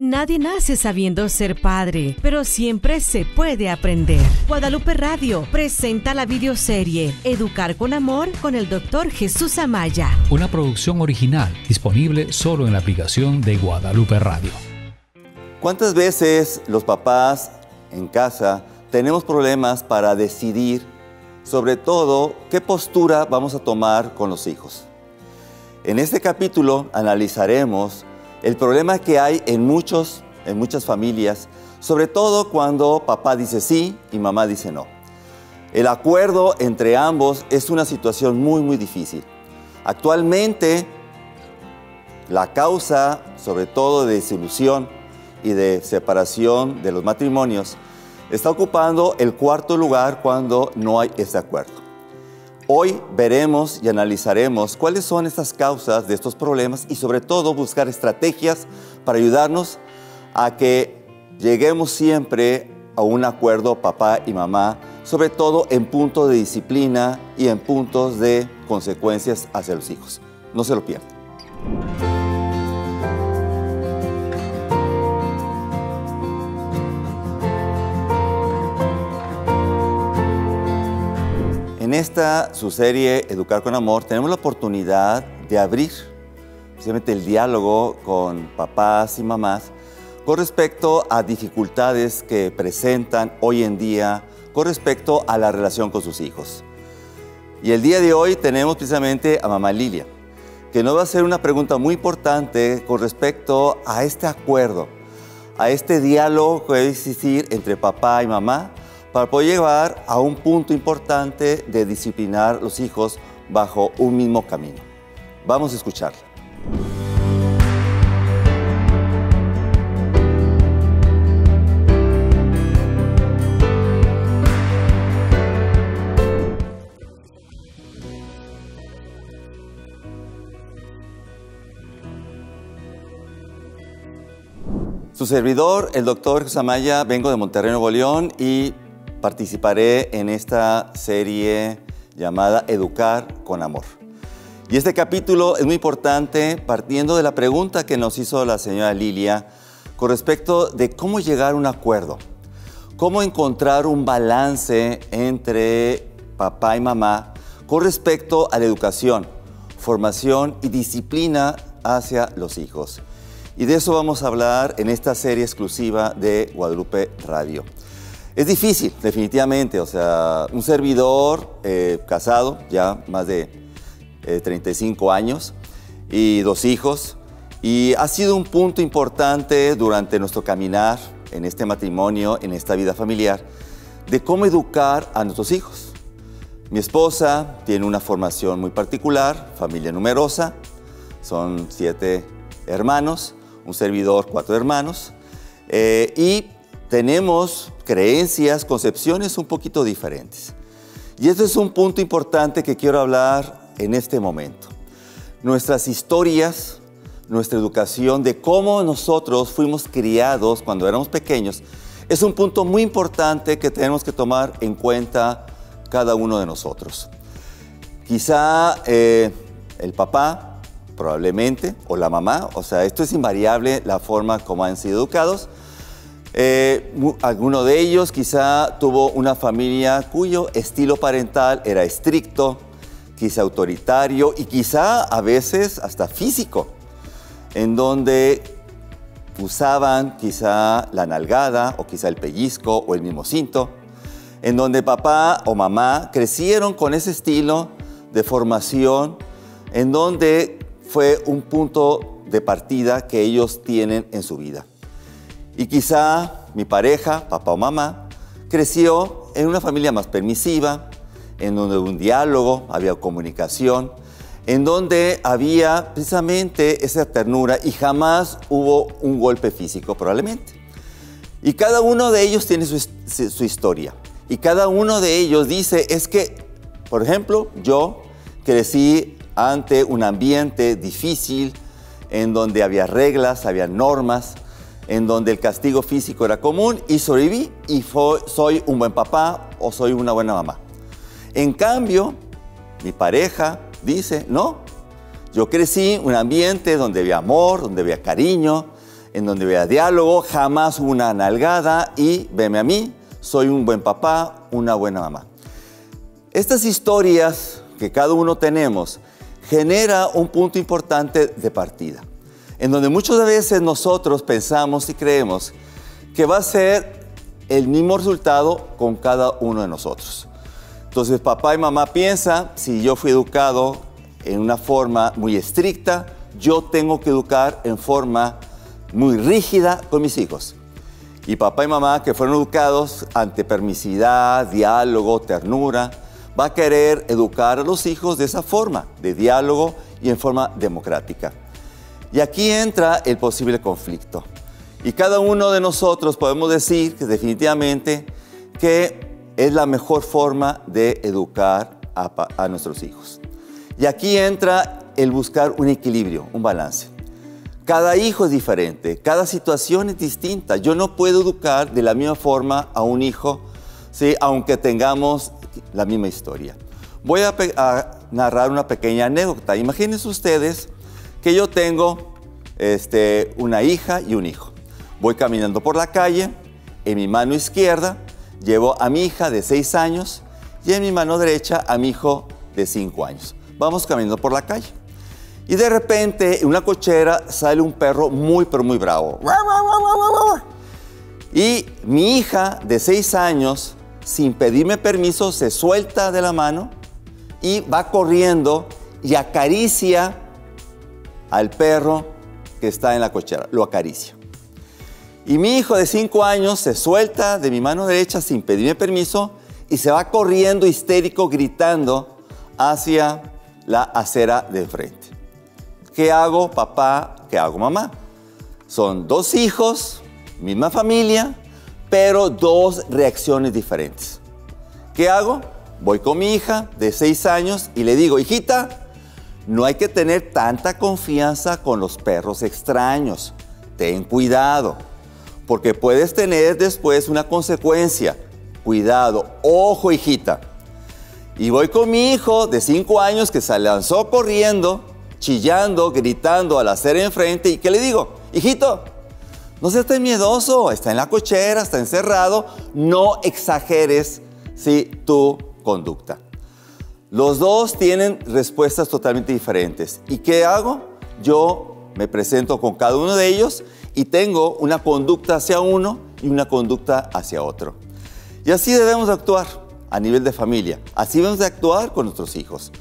Nadie nace sabiendo ser padre, pero siempre se puede aprender. Guadalupe Radio presenta la videoserie Educar con Amor con el Dr. Jesús Amaya. Una producción original disponible solo en la aplicación de Guadalupe Radio. ¿Cuántas veces los papás en casa tenemos problemas para decidir, sobre todo, qué postura vamos a tomar con los hijos? En este capítulo analizaremos el problema que hay en muchas familias, sobre todo cuando papá dice sí y mamá dice no. El acuerdo entre ambos es una situación muy difícil. Actualmente, la causa, sobre todo de desilusión y de separación de los matrimonios, está ocupando el cuarto lugar cuando no hay ese acuerdo. Hoy veremos y analizaremos cuáles son estas causas de estos problemas y sobre todo buscar estrategias para ayudarnos a que lleguemos siempre a un acuerdo papá y mamá, sobre todo en puntos de disciplina y en puntos de consecuencias hacia los hijos. No se lo pierdan. En esta, su serie Educar con Amor, tenemos la oportunidad de abrir precisamente el diálogo con papás y mamás con respecto a dificultades que presentan hoy en día con respecto a la relación con sus hijos. Y el día de hoy tenemos precisamente a mamá Lilia, que nos va a hacer una pregunta muy importante con respecto a este acuerdo, a este diálogo que debe existir entre papá y mamá, para poder llegar a un punto importante de disciplinar a los hijos bajo un mismo camino. Vamos a escucharla. Su servidor, el doctor Jesús Amaya, vengo de Monterrey, Nuevo León y participaré en esta serie llamada Educar con Amor. Y este capítulo es muy importante partiendo de la pregunta que nos hizo la señora Lilia con respecto de cómo llegar a un acuerdo, cómo encontrar un balance entre papá y mamá con respecto a la educación, formación y disciplina hacia los hijos. Y de eso vamos a hablar en esta serie exclusiva de Guadalupe Radio. Es difícil, definitivamente, o sea, un servidor casado, ya más de 35 años, y 2 hijos, y ha sido un punto importante durante nuestro caminar en este matrimonio, en esta vida familiar, de cómo educar a nuestros hijos. Mi esposa tiene una formación muy particular, familia numerosa, son 7 hermanos, un servidor, 4 hermanos, y tenemos creencias, concepciones un poquito diferentes. Y este es un punto importante que quiero hablar en este momento. Nuestras historias, nuestra educación, de cómo nosotros fuimos criados cuando éramos pequeños, es un punto muy importante que tenemos que tomar en cuenta cada uno de nosotros. Quizá el papá, probablemente, o la mamá, o sea, esto es invariable la forma como han sido educados. Alguno de ellos quizá tuvo una familia cuyo estilo parental era estricto, quizá autoritario y quizá a veces hasta físico, en donde usaban quizá la nalgada o quizá el pellizco o el mimosito, en donde papá o mamá crecieron con ese estilo de formación, en donde fue un punto de partida que ellos tienen en su vida. Y quizá mi pareja, papá o mamá, creció en una familia más permisiva, en donde hubo un diálogo, había comunicación, en donde había precisamente esa ternura y jamás hubo un golpe físico, probablemente. Y cada uno de ellos tiene su historia. Y cada uno de ellos dice, es que, por ejemplo, yo crecí ante un ambiente difícil, en donde había reglas, había normas, en donde el castigo físico era común y sobreviví y soy un buen papá o soy una buena mamá. En cambio, mi pareja dice, no, yo crecí en un ambiente donde había amor, donde había cariño, en donde vea diálogo, jamás una nalgada y veme a mí, soy un buen papá, una buena mamá. Estas historias que cada uno tenemos genera un punto importante de partida, en donde muchas veces nosotros pensamos y creemos que va a ser el mismo resultado con cada uno de nosotros. Entonces papá y mamá piensan, si yo fui educado en una forma muy estricta, yo tengo que educar en forma muy rígida con mis hijos. Y papá y mamá que fueron educados ante permisividad, diálogo, ternura, va a querer educar a los hijos de esa forma, de diálogo y en forma democrática. Y aquí entra el posible conflicto. Y cada uno de nosotros podemos decir que definitivamente que es la mejor forma de educar a nuestros hijos. Y aquí entra el buscar un equilibrio, un balance. Cada hijo es diferente, cada situación es distinta. Yo no puedo educar de la misma forma a un hijo, ¿sí?, aunque tengamos la misma historia. Voy a narrar una pequeña anécdota. Imagínense ustedes que yo tengo una hija y un hijo. Voy caminando por la calle, en mi mano izquierda llevo a mi hija de 6 años y en mi mano derecha a mi hijo de 5 años. Vamos caminando por la calle. Y de repente, en una cochera, sale un perro muy, pero muy bravo. Y mi hija de 6 años, sin pedirme permiso, se suelta de la mano y va corriendo y acaricia al perro que está en la cochera. Lo acaricia. Y mi hijo de 5 años se suelta de mi mano derecha sin pedirme permiso y se va corriendo histérico, gritando hacia la acera de enfrente. ¿Qué hago, papá? ¿Qué hago, mamá? Son 2 hijos, misma familia, pero 2 reacciones diferentes. ¿Qué hago? Voy con mi hija de 6 años y le digo, hijita, no hay que tener tanta confianza con los perros extraños. Ten cuidado, porque puedes tener después una consecuencia. Cuidado, ojo, hijita. Y voy con mi hijo de 5 años que se lanzó corriendo, chillando, gritando a la acera enfrente. ¿Y qué le digo? Hijito, no seas tan miedoso, está en la cochera, está encerrado, no exageres, ¿sí?, tu conducta. Los 2 tienen respuestas totalmente diferentes. ¿Y qué hago? Yo me presento con cada uno de ellos y tengo una conducta hacia uno y una conducta hacia otro. Y así debemos actuar a nivel de familia. Así debemos de actuar con nuestros hijos.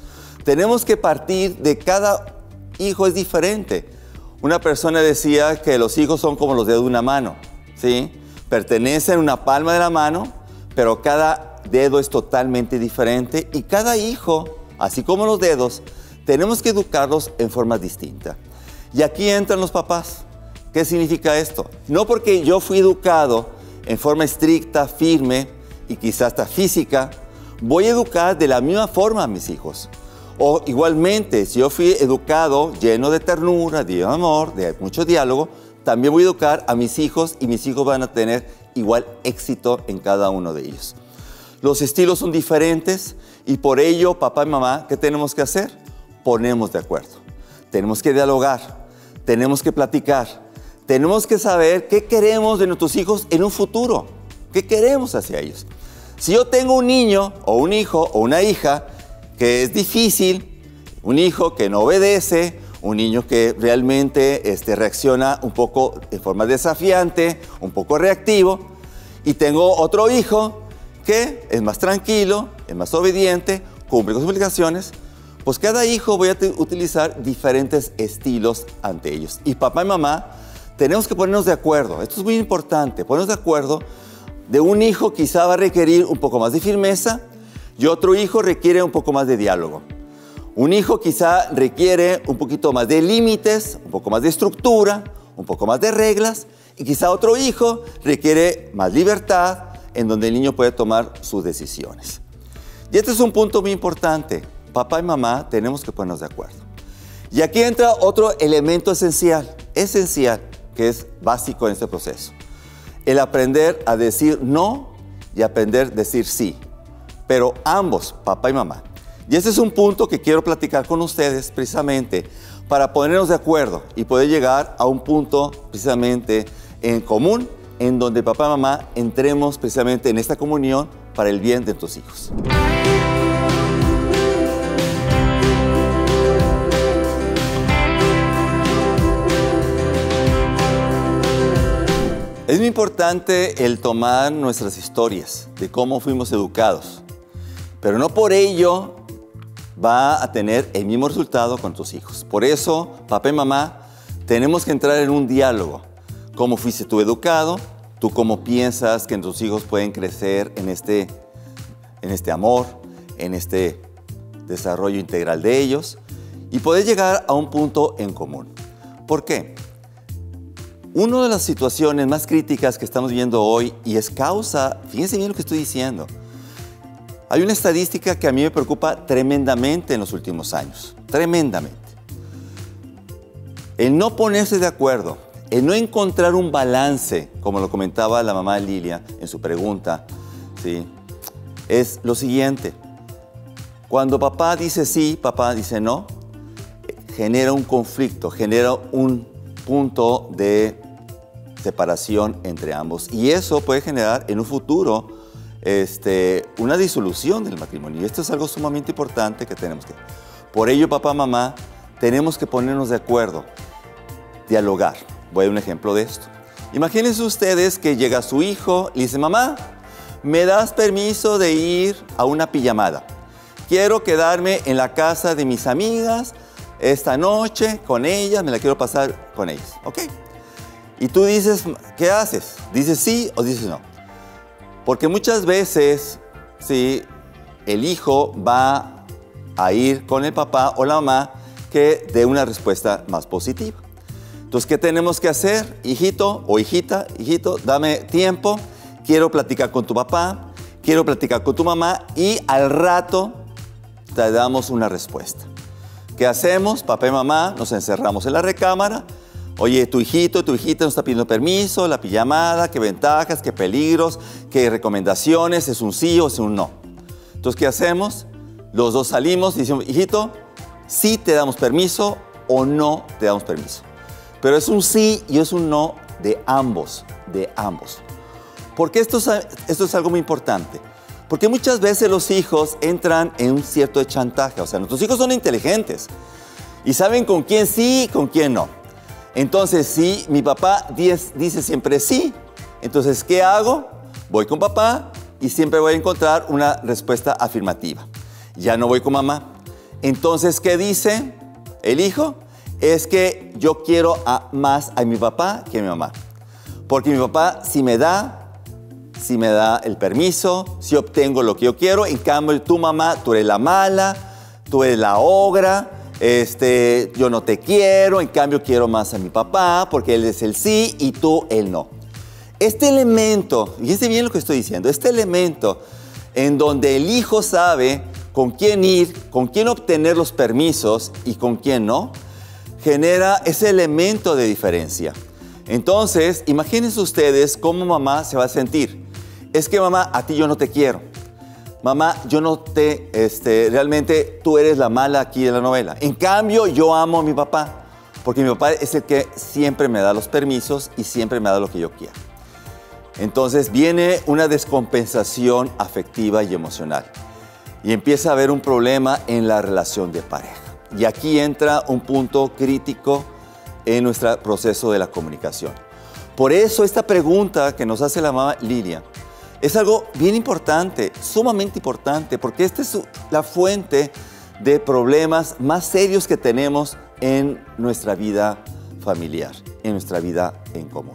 Tenemos que partir de cada hijo es diferente. Una persona decía que los hijos son como los dedos de una mano, ¿sí? Pertenecen a una palma de la mano, pero cada dedo es totalmente diferente y cada hijo, así como los dedos, tenemos que educarlos en forma distinta. Y aquí entran los papás. ¿Qué significa esto? No porque yo fui educado en forma estricta, firme y quizás hasta física, voy a educar de la misma forma a mis hijos. O igualmente, si yo fui educado lleno de ternura, de amor, de mucho diálogo, también voy a educar a mis hijos y mis hijos van a tener igual éxito en cada uno de ellos. Los estilos son diferentes y por ello, papá y mamá, ¿qué tenemos que hacer? Ponernos de acuerdo. Tenemos que dialogar, tenemos que platicar, tenemos que saber qué queremos de nuestros hijos en un futuro, qué queremos hacia ellos. Si yo tengo un niño o un hijo o una hija que es difícil, un hijo que no obedece, un niño que realmente reacciona un poco de forma desafiante, un poco reactivo, y tengo otro hijo que es más tranquilo, es más obediente, cumple con sus obligaciones, pues cada hijo voy a utilizar diferentes estilos ante ellos. Y papá y mamá tenemos que ponernos de acuerdo. Esto es muy importante, ponernos de acuerdo. De un hijo quizá va a requerir un poco más de firmeza y otro hijo requiere un poco más de diálogo. Un hijo quizá requiere un poquito más de límites, un poco más de estructura, un poco más de reglas, y quizá otro hijo requiere más libertad, en donde el niño puede tomar sus decisiones. Y este es un punto muy importante. Papá y mamá tenemos que ponernos de acuerdo. Y aquí entra otro elemento esencial, que es básico en este proceso. El aprender a decir no y aprender a decir sí. Pero ambos, papá y mamá. Y ese es un punto que quiero platicar con ustedes precisamente para ponernos de acuerdo y poder llegar a un punto precisamente en común, en donde papá y mamá entremos precisamente en esta comunión para el bien de tus hijos. Es muy importante el tomar nuestras historias de cómo fuimos educados, pero no por ello va a tener el mismo resultado con tus hijos. Por eso, papá y mamá, tenemos que entrar en un diálogo. ¿Cómo fuiste tú educado? ¿Tú cómo piensas que tus hijos pueden crecer en este amor, en este desarrollo integral de ellos? Y poder llegar a un punto en común. ¿Por qué? Una de las situaciones más críticas que estamos viendo hoy, y es causa, fíjense bien lo que estoy diciendo, hay una estadística que a mí me preocupa tremendamente en los últimos años, tremendamente. El no ponerse de acuerdo, el no encontrar un balance, como lo comentaba la mamá Lilia en su pregunta, ¿sí? Es lo siguiente. Cuando papá dice sí, papá dice no, genera un conflicto, genera un punto de separación entre ambos. Y eso puede generar en un futuro una disolución del matrimonio. Y esto es algo sumamente importante que tenemos que... Por ello, papá, mamá, tenemos que ponernos de acuerdo, dialogar. Voy a dar un ejemplo de esto. Imagínense ustedes que llega su hijo y dice, mamá, ¿me das permiso de ir a una pijamada? Quiero quedarme en la casa de mis amigas esta noche con ellas, me la quiero pasar con ellas, ¿ok? Y tú dices, ¿qué haces? ¿Dices sí o dices no? Porque muchas veces, sí, el hijo va a ir con el papá o la mamá que dé una respuesta más positiva. Entonces, ¿qué tenemos que hacer? Hijito o hijita, hijito, dame tiempo, quiero platicar con tu papá, quiero platicar con tu mamá y al rato te damos una respuesta. ¿Qué hacemos? Papá y mamá nos encerramos en la recámara. Oye, tu hijito, tu hijita nos está pidiendo permiso, la pijamada, qué ventajas, qué peligros, qué recomendaciones, es un sí o es un no. Entonces, ¿qué hacemos? Los dos salimos y decimos, hijito, sí te damos permiso o no te damos permiso. Pero es un sí y es un no de ambos, de ambos. Porque esto es algo muy importante. Porque muchas veces los hijos entran en un cierto chantaje. O sea, nuestros hijos son inteligentes y saben con quién sí y con quién no. Entonces, si mi papá dice siempre sí, entonces, ¿qué hago? Voy con papá y siempre voy a encontrar una respuesta afirmativa. Ya no voy con mamá. Entonces, ¿qué dice el hijo? Es que yo quiero más a mi papá que a mi mamá. Porque mi papá si me da el permiso, si obtengo lo que yo quiero. En cambio, tu mamá, tú eres la mala, tú eres la ogra. Yo no te quiero, en cambio quiero más a mi papá porque él es el sí y tú el no. Este elemento, fíjense bien lo que estoy diciendo, este elemento en donde el hijo sabe con quién ir, con quién obtener los permisos y con quién no, genera ese elemento de diferencia. Entonces, imagínense ustedes cómo mamá se va a sentir. Es que mamá, a ti yo no te quiero. Mamá, yo no te, realmente tú eres la mala aquí de la novela. En cambio, yo amo a mi papá, porque mi papá es el que siempre me da los permisos y siempre me da lo que yo quiero. Entonces viene una descompensación afectiva y emocional. Y empieza a haber un problema en la relación de pareja. Y aquí entra un punto crítico en nuestro proceso de la comunicación. Por eso esta pregunta que nos hace la mamá Lilia es algo bien importante, sumamente importante, porque esta es la fuente de problemas más serios que tenemos en nuestra vida familiar, en nuestra vida en común.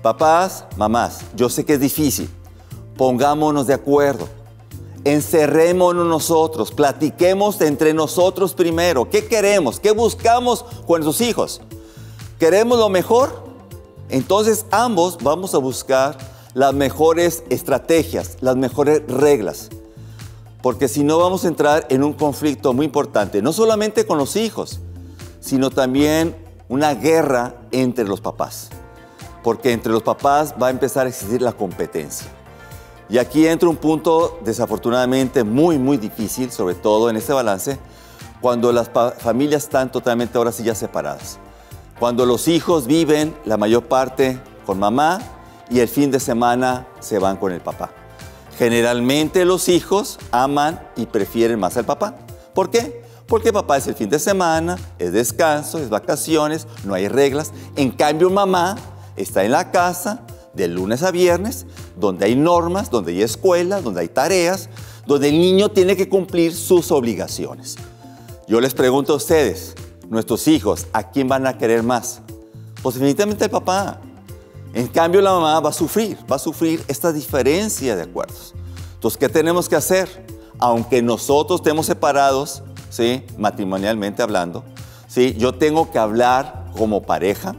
Papás, mamás, yo sé que es difícil, pongámonos de acuerdo, encerrémonos nosotros, platiquemos entre nosotros primero. ¿Qué queremos? ¿Qué buscamos con nuestros hijos? ¿Queremos lo mejor? Entonces ambos vamos a buscar las mejores estrategias, las mejores reglas. Porque si no vamos a entrar en un conflicto muy importante, no solamente con los hijos, sino también una guerra entre los papás. Porque entre los papás va a empezar a existir la competencia. Y aquí entra un punto desafortunadamente muy, muy difícil, sobre todo en este balance, cuando las familias están totalmente ahora sí ya separadas. Cuando los hijos viven la mayor parte con mamá y el fin de semana se van con el papá. Generalmente los hijos aman y prefieren más al papá. ¿Por qué? Porque papá es el fin de semana, es descanso, es vacaciones, no hay reglas. En cambio, mamá está en la casa de lunes a viernes, donde hay normas, donde hay escuelas, donde hay tareas, donde el niño tiene que cumplir sus obligaciones. Yo les pregunto a ustedes, nuestros hijos, ¿a quién van a querer más? Pues definitivamente al papá. En cambio, la mamá va a sufrir esta diferencia de acuerdos. Entonces, ¿qué tenemos que hacer? Aunque nosotros estemos separados, ¿sí?, matrimonialmente hablando, ¿sí?, yo tengo que hablar como pareja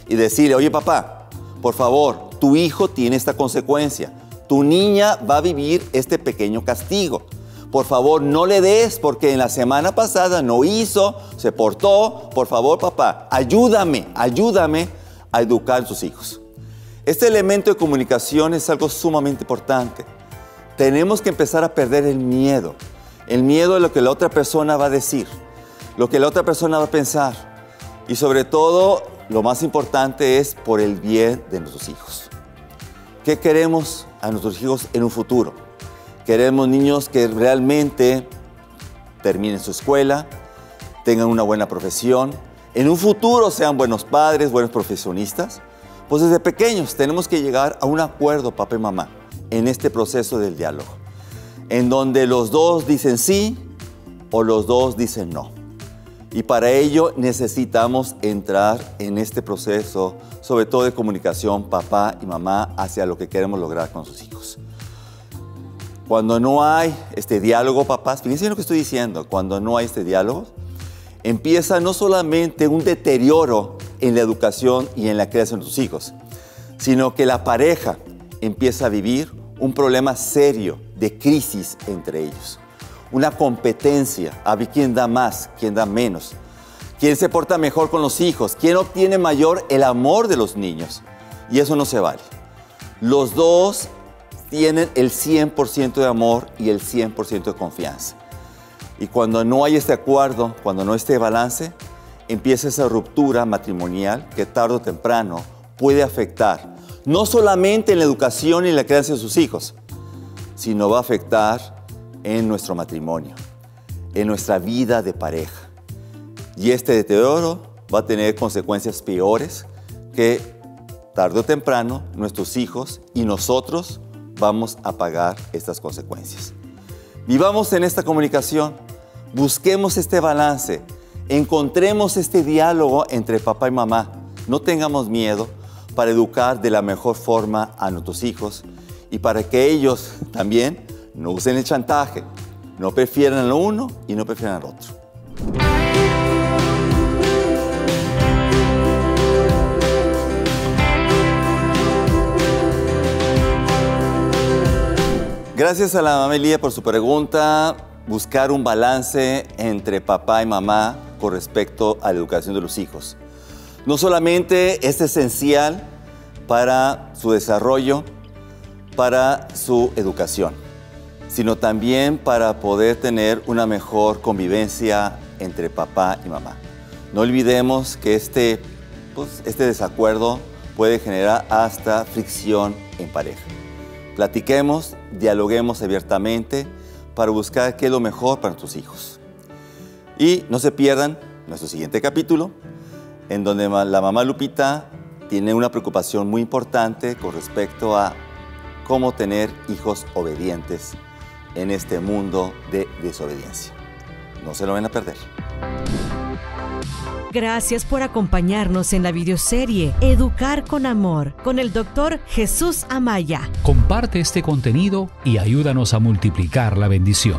y decirle, oye papá, por favor, tu hijo tiene esta consecuencia. Tu niña va a vivir este pequeño castigo. Por favor, no le des porque en la semana pasada no hizo, se portó. Por favor, papá, ayúdame a educar a tus hijos. Este elemento de comunicación es algo sumamente importante. Tenemos que empezar a perder el miedo de lo que la otra persona va a decir, lo que la otra persona va a pensar. Y sobre todo, lo más importante es por el bien de nuestros hijos. ¿Qué queremos a nuestros hijos en un futuro? Queremos niños que realmente terminen su escuela, tengan una buena profesión, en un futuro sean buenos padres, buenos profesionistas. Pues desde pequeños tenemos que llegar a un acuerdo, papá y mamá, en este proceso del diálogo, en donde los dos dicen sí o los dos dicen no. Y para ello necesitamos entrar en este proceso, sobre todo de comunicación, papá y mamá, hacia lo que queremos lograr con sus hijos. Cuando no hay este diálogo, papás, fíjense lo que estoy diciendo, cuando no hay este diálogo, empieza no solamente un deterioro en la educación y en la creación de sus hijos, sino que la pareja empieza a vivir un problema serio de crisis entre ellos. Una competencia, a ver quién da más, quién da menos, quién se porta mejor con los hijos, quién obtiene mayor el amor de los niños. Y eso no se vale. Los dos tienen el 100% de amor y el 100% de confianza. Y cuando no hay este acuerdo, cuando no hay este balance, empieza esa ruptura matrimonial que tarde o temprano puede afectar no solamente en la educación y la crianza de sus hijos, sino va a afectar en nuestro matrimonio, en nuestra vida de pareja. Y este deterioro va a tener consecuencias peores que tarde o temprano nuestros hijos y nosotros vamos a pagar estas consecuencias. Vivamos en esta comunicación, busquemos este balance, encontremos este diálogo entre papá y mamá. No tengamos miedo para educar de la mejor forma a nuestros hijos y para que ellos también no usen el chantaje, no prefieran al uno y no prefieran al otro. Gracias a la mamá Elía por su pregunta. Buscar un balance entre papá y mamá con respecto a la educación de los hijos. No solamente es esencial para su desarrollo, para su educación, sino también para poder tener una mejor convivencia entre papá y mamá. No olvidemos que este desacuerdo puede generar hasta fricción en pareja. Platiquemos, dialoguemos abiertamente para buscar qué es lo mejor para nuestros hijos. Y no se pierdan nuestro siguiente capítulo, en donde la mamá Lupita tiene una preocupación muy importante con respecto a cómo tener hijos obedientes en este mundo de desobediencia. No se lo van a perder. Gracias por acompañarnos en la videoserie Educar con Amor con el Dr. Jesús Amaya. Comparte este contenido y ayúdanos a multiplicar la bendición.